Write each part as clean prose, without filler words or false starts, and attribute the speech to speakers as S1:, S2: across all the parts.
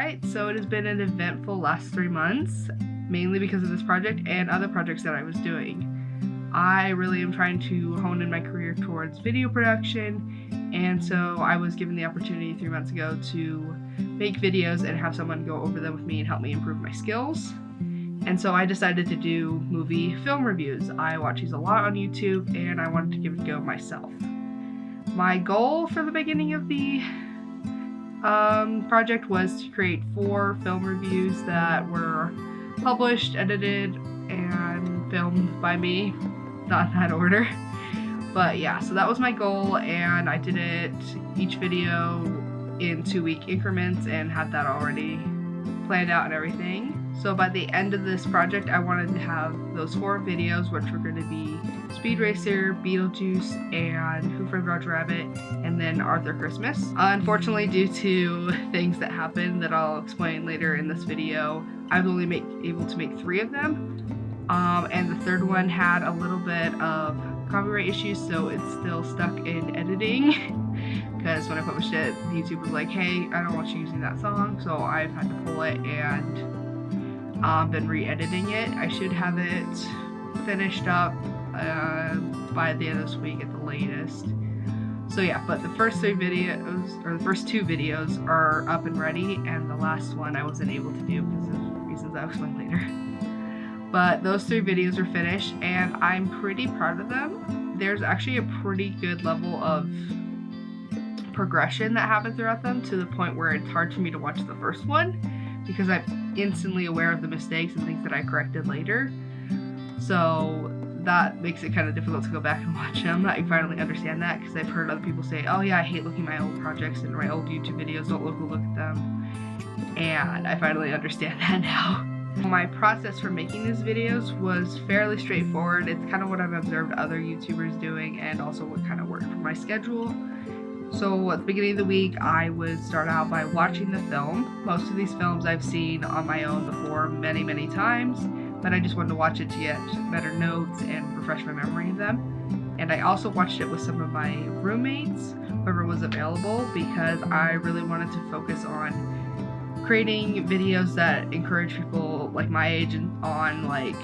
S1: Alright, so it has been an eventful last 3 months, mainly because of this project and other projects that I was doing. I really am trying to hone in my career towards video production, and so I was given the opportunity 3 months ago to make videos and have someone go over them with me and help me improve my skills. And so I decided to do movie film reviews. I watch these a lot on YouTube, and I wanted to give it a go myself. My goal for the beginning of the project was to create 4 film reviews that were published, edited, and filmed by me. Not in that order. But yeah, so that was my goal, and I did it each video in 2-week increments and had that already planned out and everything. So by the end of this project, I wanted to have those 4 videos, which were going to be Speed Racer, Beetlejuice, and Who Framed Roger Rabbit, and then Arthur Christmas. Unfortunately, due to things that happened that I'll explain later in this video, I was only able to make 3 of them. And the third one had a little bit of copyright issues, so it's still stuck in editing. Because when I published it, YouTube was like, hey, I don't want you using that song, so I've had to pull it and been re-editing it. I should have it finished up by the end of this week at the latest. So yeah, but the first 2 videos are up and ready, and the last one I wasn't able to do because of reasons I'll explain later. But those 3 videos are finished, and I'm pretty proud of them. There's actually a pretty good level of progression that happened throughout them, to the point where it's hard for me to watch the first one because I'm instantly aware of the mistakes and things that I corrected later. So that makes it kind of difficult to go back and watch them. I finally understand that, because I've heard other people say, oh yeah, I hate looking at my old projects and my old YouTube videos, don't look at them. And I finally understand that now. My process for making these videos was fairly straightforward. It's kind of what I've observed other YouTubers doing, and also what kind of worked for my schedule. So at the beginning of the week, I would start out by watching the film. Most of these films I've seen on my own before many times, but I just wanted to watch it to get better notes and refresh my memory of them. And I also watched it with some of my roommates, whoever was available, because I really wanted to focus on creating videos that encourage people like my age on like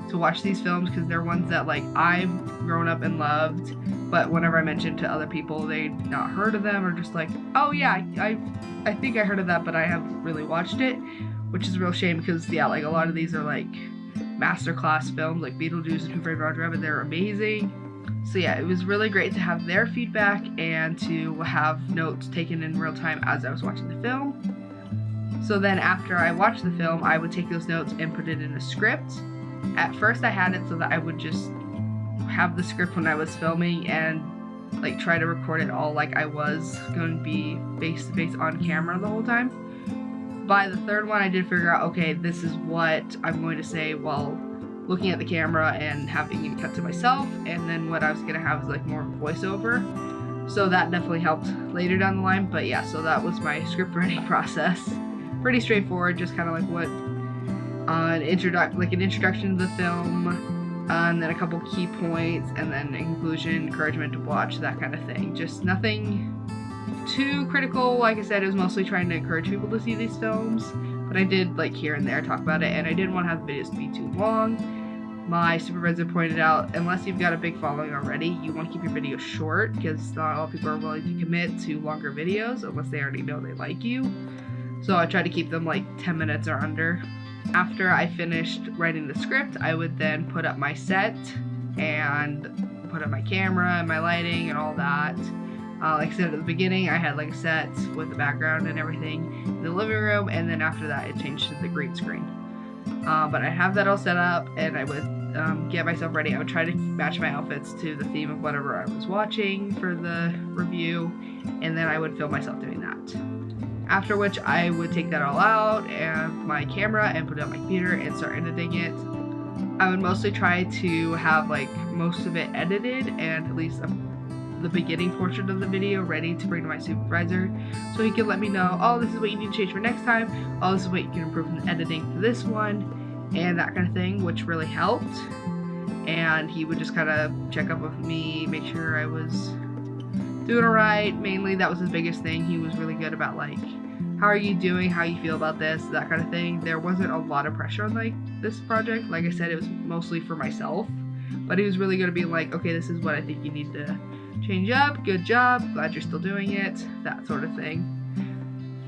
S1: to watch these films, because they're ones that like I've grown up and loved, but whenever I mention to other people, they'd not heard of them, or just like, oh yeah, I think I heard of that, but I haven't really watched it, which is a real shame, because yeah, like a lot of these are like masterclass films, like Beetlejuice and Who Framed Roger Rabbit. They're amazing. So yeah, it was really great to have their feedback and to have notes taken in real time as I was watching the film. So then after I watched the film, I would take those notes and put it in a script. At first I had it so that I would just have the script when I was filming and like try to record it all like I was going to be face to face on camera the whole time. By the third one, I did figure out, okay, this is what I'm going to say while looking at the camera and having it cut to myself, and then what I was going to have is like more voiceover. So that definitely helped later down the line. But yeah, so that was my script writing process. Pretty straightforward, just kind of like what an introduction to the film, and then a couple key points, and then in conclusion, encouragement to watch, that kind of thing. Just nothing too critical. Like I said, it was mostly trying to encourage people to see these films, but I did like here and there talk about it, and I didn't want to have the videos to be too long. My supervisor pointed out, unless you've got a big following already, you want to keep your videos short, because not all people are willing to commit to longer videos unless they already know they like you. So I tried to keep them like 10 minutes or under. After I finished writing the script, I would then put up my set and put up my camera and my lighting and all that. Like I said at the beginning, I had like a set with the background and everything in the living room, and then after that it changed to the green screen. But I have that all set up, and I would get myself ready. I would try to match my outfits to the theme of whatever I was watching for the review, and then I would film myself doing that. After which I would take that all out and my camera and put it on my computer and start editing it. I would mostly try to have like most of it edited, and at least the beginning portion of the video ready to bring to my supervisor, so he could let me know, oh, this is what you need to change for next time, oh, this is what you can improve in the editing for this one, and that kind of thing, which really helped. And he would just kind of check up with me, make sure I was doing alright. Mainly that was his biggest thing. He was really good about like how are you doing, how you feel about this, that kind of thing. There wasn't a lot of pressure on like this project. Like I said, it was mostly for myself, but he was really going to be like, okay, this is what I think you need to change up, good job, glad you're still doing it, that sort of thing.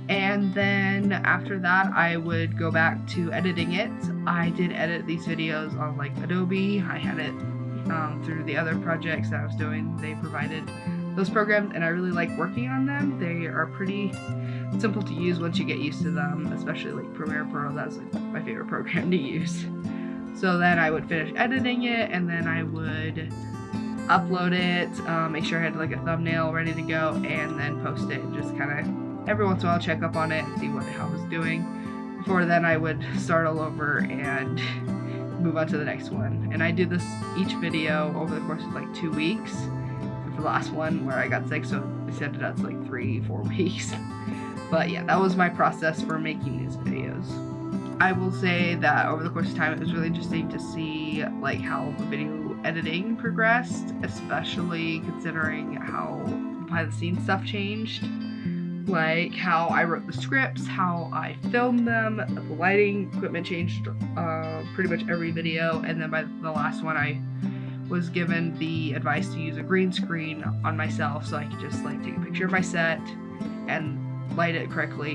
S1: And then after that, I would go back to editing it. I did edit these videos on like Adobe. I had it through the other projects that I was doing. They provided those programs, and I really like working on them. They are pretty simple to use once you get used to them, especially like Premiere Pro. That's like my favorite program to use. So then I would finish editing it, and then I would upload it, make sure I had like a thumbnail ready to go, and then post it. Just kind of every once in a while check up on it and see how it was doing. Before then, I would start all over and move on to the next one. And I do this each video over the course of like 2 weeks. For the last one where I got sick, so I sent it out to like 3-4 weeks. But yeah, that was my process for making these videos. I will say that over the course of time, it was really interesting to see like how the video editing progressed, especially considering how behind the scenes stuff changed. Like how I wrote the scripts, how I filmed them, the lighting equipment changed pretty much every video, and then by the last one I was given the advice to use a green screen on myself so I could just like take a picture of my set and light it correctly,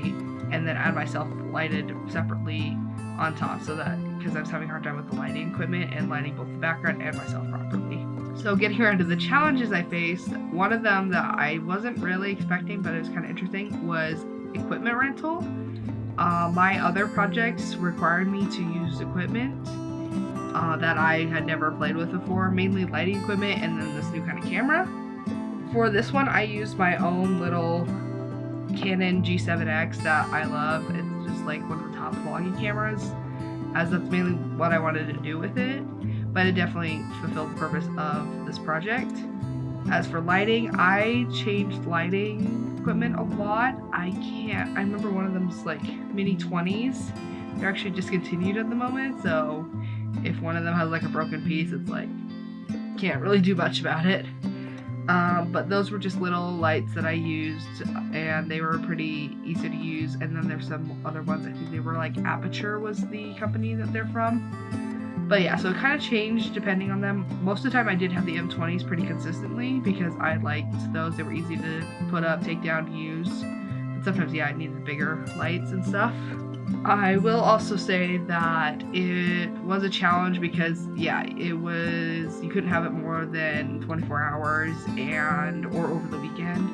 S1: and then add myself lighted separately on top, so that because I was having a hard time with the lighting equipment and lighting both the background and myself properly. So getting around to the challenges I faced, one of them that I wasn't really expecting, but it was kind of interesting, was equipment rental. My other projects required me to use equipment that I had never played with before, mainly lighting equipment and then this new kind of camera. For this one, I used my own little Canon G7X that I love. It's just like one of the top vlogging cameras, as that's mainly what I wanted to do with it. But it definitely fulfilled the purpose of this project. As for lighting, I changed lighting equipment a lot. I remember one of them's like Mini 20s. They're actually discontinued at the moment, so if one of them has like a broken piece, it's like, can't really do much about it. But those were just little lights that I used, and they were pretty easy to use. And then there's some other ones, I think they were like Aperture was the company that they're from. But yeah, so it kind of changed depending on them. Most of the time I did have the M20s pretty consistently because I liked those. They were easy to put up, take down, use. But sometimes, yeah, I needed bigger lights and stuff. I will also say that it was a challenge because, yeah, you couldn't have it more than 24 hours or over the weekend.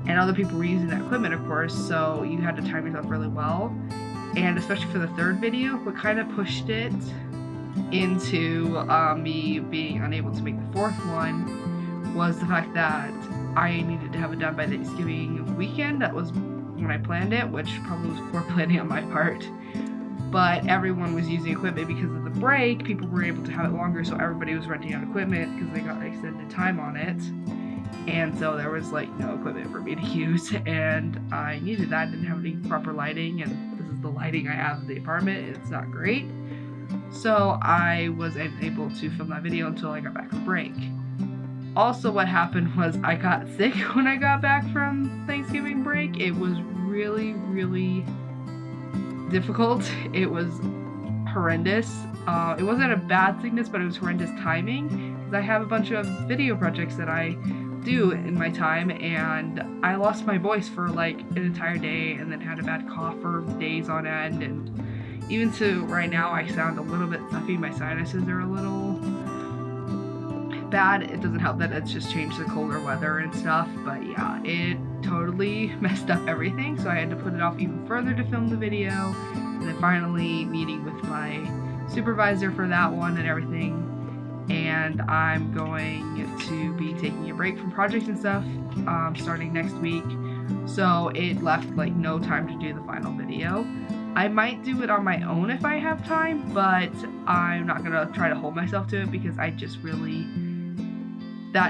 S1: And other people were using that equipment, of course, so you had to time yourself really well. And especially for the third video, what kind of pushed it into me being unable to make the fourth one was the fact that I needed to have it done by Thanksgiving weekend. That was when I planned it, which probably was poor planning on my part. But everyone was using equipment because of the break. People were able to have it longer, so everybody was renting out equipment because they got extended time on it. And so there was like no equipment for me to use, and I needed that. I didn't have any proper lighting, and this is the lighting I have in the apartment. It's not great. So I wasn't able to film that video until I got back from break. Also, what happened was I got sick when I got back from Thanksgiving break. It was really, really difficult. It was horrendous. It wasn't a bad sickness, but it was horrendous timing because I have a bunch of video projects that I do in my time, and I lost my voice for like an entire day and then had a bad cough for days on end, and even to right now I sound a little bit stuffy. My sinuses are a little bad. It doesn't help that it's just changed to colder weather and stuff, but yeah, it totally messed up everything, so I had to put it off even further to film the video, and then finally meeting with my supervisor for that one and everything. And I'm going to be taking a break from projects and stuff starting next week, so it left like no time to do the final video. I might do it on my own if I have time, but I'm not gonna try to hold myself to it because that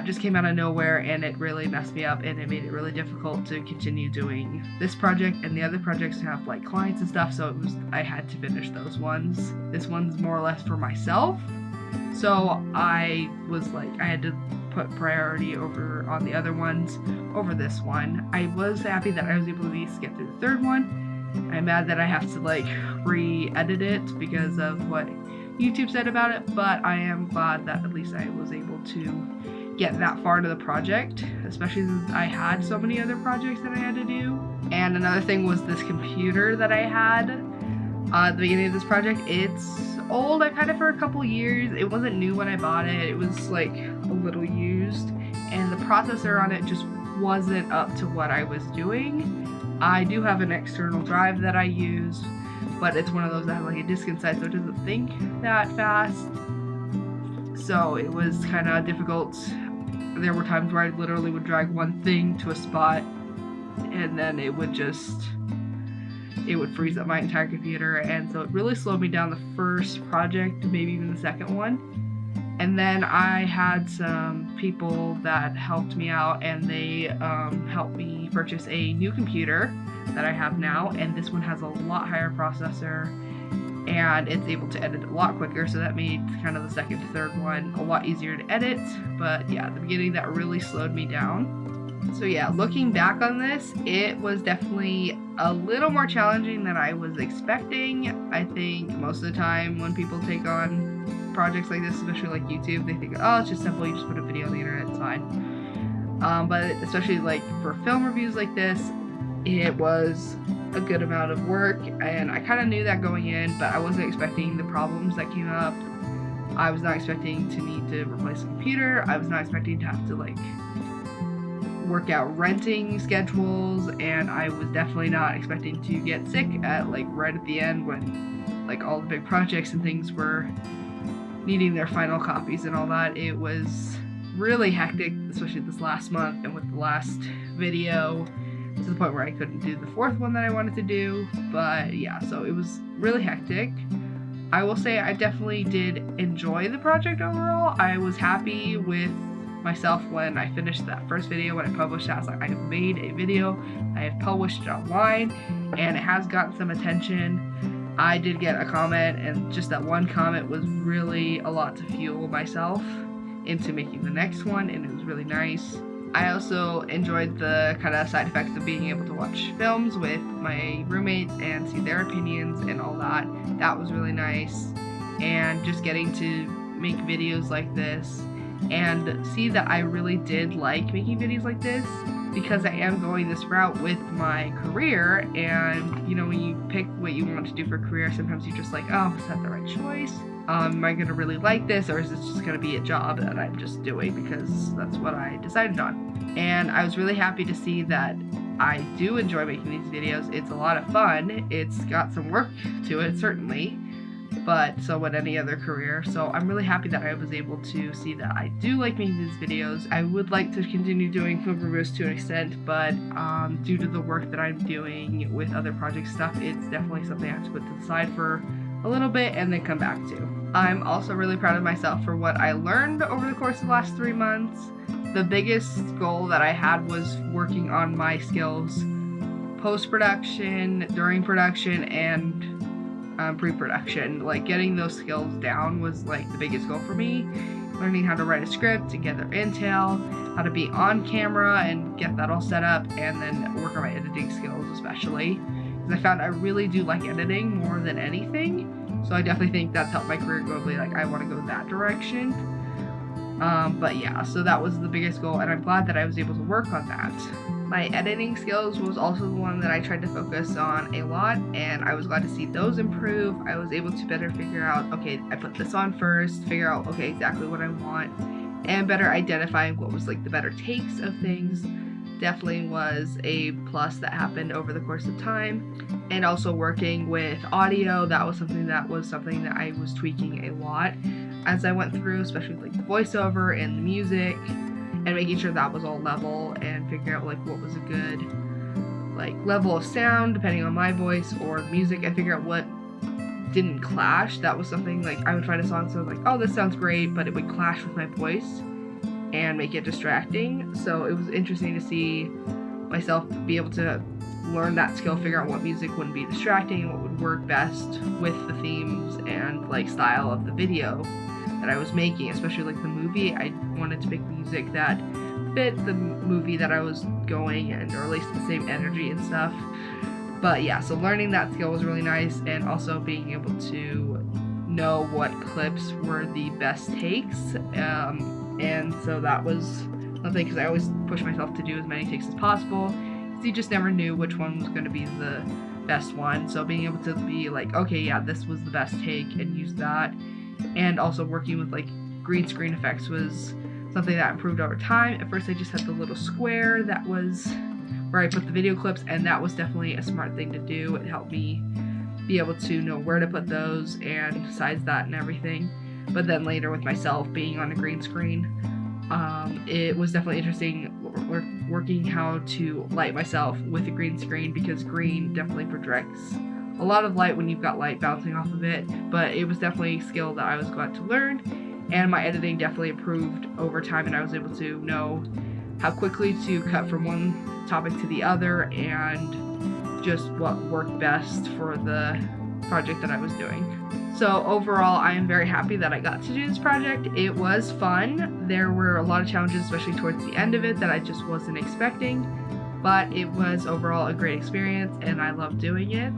S1: just came out of nowhere, and it really messed me up, and it made it really difficult to continue doing this project and the other projects to have like clients and stuff, so I had to finish those ones. This one's more or less for myself, so I was like, I had to put priority over on the other ones over this one. I was happy that I was able to at least get through the third one, I'm mad that I have to like re-edit it because of what YouTube said about it, but I am glad that at least I was able to get that far into the project, especially since I had so many other projects that I had to do. And another thing was this computer that I had at the beginning of this project. It's old. I've had it for a couple years. It wasn't new when I bought it. It was like a little used, and the processor on it just wasn't up to what I was doing. I do have an external drive that I use, but it's one of those that has like a disk inside, so it doesn't think that fast. So it was kind of difficult. There were times where I literally would drag one thing to a spot and then it would freeze up my entire computer, and so it really slowed me down the first project, maybe even the second one. And then I had some people that helped me out, and they helped me purchase a new computer that I have now, and this one has a lot higher processor and it's able to edit a lot quicker, so that made kind of the second to third one a lot easier to edit. But yeah, at the beginning that really slowed me down. So yeah, looking back on this, it was definitely a little more challenging than I was expecting. I think most of the time when people take on projects like this, especially like YouTube, they think, oh, it's just simple, you just put a video on the internet, it's fine. But especially like for film reviews like this, it was a good amount of work, and I kind of knew that going in, but I wasn't expecting the problems that came up. I was not expecting to need to replace a computer. I was not expecting to have to like work out renting schedules, and I was definitely not expecting to get sick at like right at the end when like all the big projects and things were needing their final copies and all that. It was really hectic, especially this last month, and with the last video to the point where I couldn't do the fourth one that I wanted to do. But yeah, so it was really hectic. I will say I definitely did enjoy the project overall. I was happy with myself when I finished that first video. When I published that, I was like, I have made a video, I have published it online, and it has gotten some attention. I did get a comment, and just that one comment was really a lot to fuel myself into making the next one, and it was really nice. I also enjoyed the kind of side effects of being able to watch films with my roommates and see their opinions and all that. That was really nice. And just getting to make videos like this and see that I really did like making videos like this, because I am going this route with my career. And you know, when you pick what you want to do for a career, sometimes you're just like, oh, is that the right choice? Am I going to really like this, or is this just going to be a job that I'm just doing because that's what I decided on? And I was really happy to see that I do enjoy making these videos. It's a lot of fun. It's got some work to it, certainly, but so would any other career. So I'm really happy that I was able to see that I do like making these videos. I would like to continue doing film reviews to an extent, but due to the work that I'm doing with other project stuff, it's definitely something I have to put to the side for a little bit and then come back to. I'm also really proud of myself for what I learned over the course of the last 3 months. The biggest goal that I had was working on my skills post-production, during production, and pre-production. Like, getting those skills down was like the biggest goal for me. Learning how to write a script and gather intel, how to be on camera and get that all set up, and then work on my editing skills especially. Because I found I really do like editing more than anything. So I definitely think that's helped my career go, like, I want to go that direction. But yeah, so that was the biggest goal, and I'm glad that I was able to work on that. My editing skills was also the one that I tried to focus on a lot, and I was glad to see those improve. I was able to better figure out, okay, I put this on first, figure out, okay, exactly what I want, and better identifying what was like the better takes of things. Definitely was a plus that happened over the course of time. And also working with audio, that was something that I was tweaking a lot as I went through, especially like the voiceover and the music, and making sure that was all level and figuring out like what was a good like level of sound depending on my voice or the music, and figure out what didn't clash. That was something like I would find a song so like, oh, this sounds great, but it would clash with my voice and make it distracting. So it was interesting to see myself be able to learn that skill, figure out what music wouldn't be distracting, what would work best with the themes and like style of the video that I was making, especially like the movie. I wanted to make music that fit the movie that I was going, and or at least the same energy and stuff. But yeah, so learning that skill was really nice, and also being able to know what clips were the best takes. And so that was something, because I always push myself to do as many takes as possible, because you just never knew which one was going to be the best one. So being able to be like, okay, yeah, this was the best take, and use that. And also working with like green screen effects was something that improved over time. At first I just had the little square that was where I put the video clips, and that was definitely a smart thing to do. It helped me be able to know where to put those and size that and everything. But then later with myself being on a green screen, it was definitely interesting working how to light myself with a green screen, because green definitely projects a lot of light when you've got light bouncing off of it. But it was definitely a skill that I was glad to learn, and my editing definitely improved over time, and I was able to know how quickly to cut from one topic to the other, and just what worked best for the project that I was doing. So overall, I am very happy that I got to do this project. It was fun. There were a lot of challenges, especially towards the end of it, that I just wasn't expecting, but it was overall a great experience, and I loved doing it.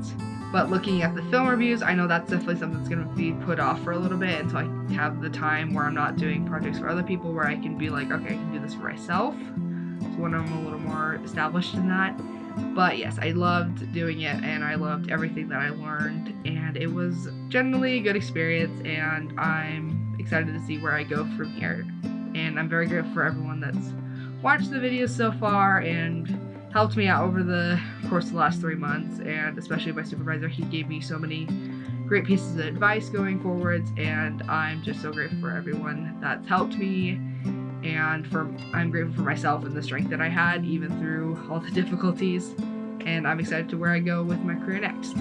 S1: But looking at the film reviews, I know that's definitely something that's going to be put off for a little bit until I have the time where I'm not doing projects for other people, where I can be like, okay, I can do this for myself. So when I'm a little more established in that. But yes, I loved doing it, and I loved everything that I learned, and it was generally a good experience, and I'm excited to see where I go from here. And I'm very grateful for everyone that's watched the videos so far and helped me out over the course of the last 3 months, and especially my supervisor. He gave me so many great pieces of advice going forwards, and I'm just so grateful for everyone that's helped me, and I'm grateful for myself and the strength that I had even through all the difficulties, and I'm excited to where I go with my career next.